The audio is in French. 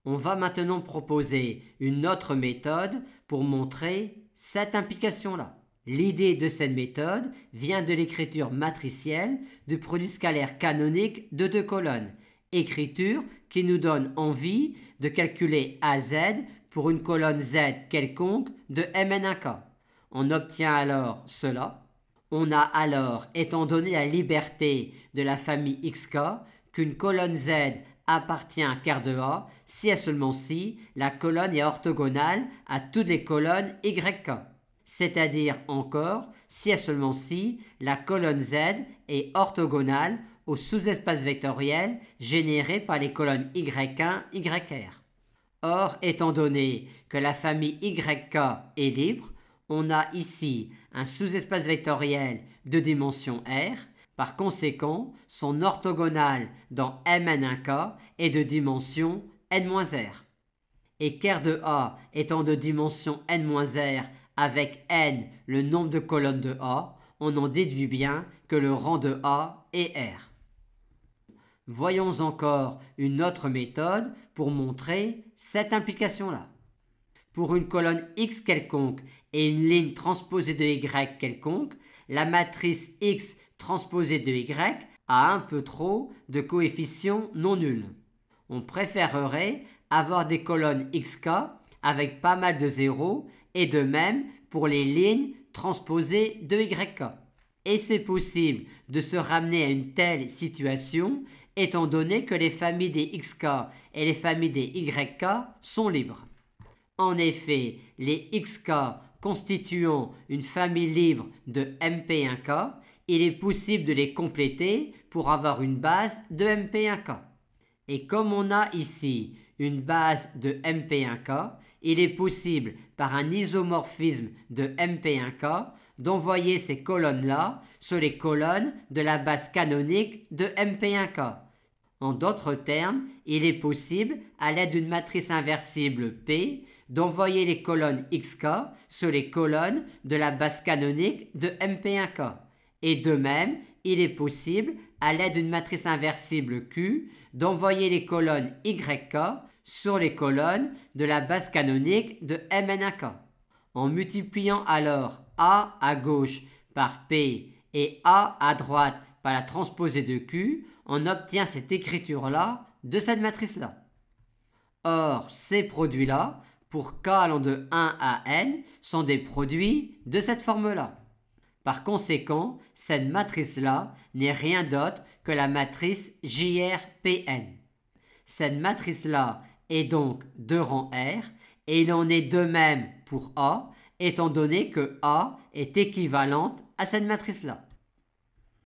On va maintenant proposer une autre méthode pour montrer cette implication-là. L'idée de cette méthode vient de l'écriture matricielle du produit scalaire canonique de deux colonnes, écriture qui nous donne envie de calculer AZ pour une colonne Z quelconque de Mn1k. On obtient alors cela. On a alors, étant donné la liberté de la famille xk, qu'une colonne Z appartient à ker de A si et seulement si la colonne est orthogonale à toutes les colonnes YK. C'est-à-dire encore si et seulement si la colonne Z est orthogonale au sous-espace vectoriel généré par les colonnes Y1, YR. Or, étant donné que la famille YK est libre, on a ici un sous-espace vectoriel de dimension R. Par conséquent, son orthogonale dans Mn1k est de dimension n-r. Et ker de A étant de dimension n-r avec n le nombre de colonnes de A, on en déduit bien que le rang de A est R. Voyons encore une autre méthode pour montrer cette implication-là. Pour une colonne X quelconque et une ligne transposée de Y quelconque, la matrice X transposée de Y a un peu trop de coefficients non nuls. On préférerait avoir des colonnes XK avec pas mal de zéros et de même pour les lignes transposées de YK. Et c'est possible de se ramener à une telle situation étant donné que les familles des XK et les familles des YK sont libres. En effet, les XK constituant une famille libre de MP1K, il est possible de les compléter pour avoir une base de MP1K. Et comme on a ici une base de MP1K, il est possible par un isomorphisme de MP1K d'envoyer ces colonnes-là sur les colonnes de la base canonique de MP1K. En d'autres termes, il est possible, à l'aide d'une matrice inversible P, d'envoyer les colonnes XK sur les colonnes de la base canonique de MP1K. Et de même, il est possible, à l'aide d'une matrice inversible Q, d'envoyer les colonnes YK sur les colonnes de la base canonique de Mn1k. En multipliant alors A à gauche par P et A à droite par la transposée de Q, on obtient cette écriture-là de cette matrice-là. Or, ces produits-là, pour k allant de 1 à n, sont des produits de cette forme-là. Par conséquent, cette matrice-là n'est rien d'autre que la matrice JRPN. Cette matrice-là est donc de rang R, et il en est de même pour A, étant donné que A est équivalente à cette matrice-là.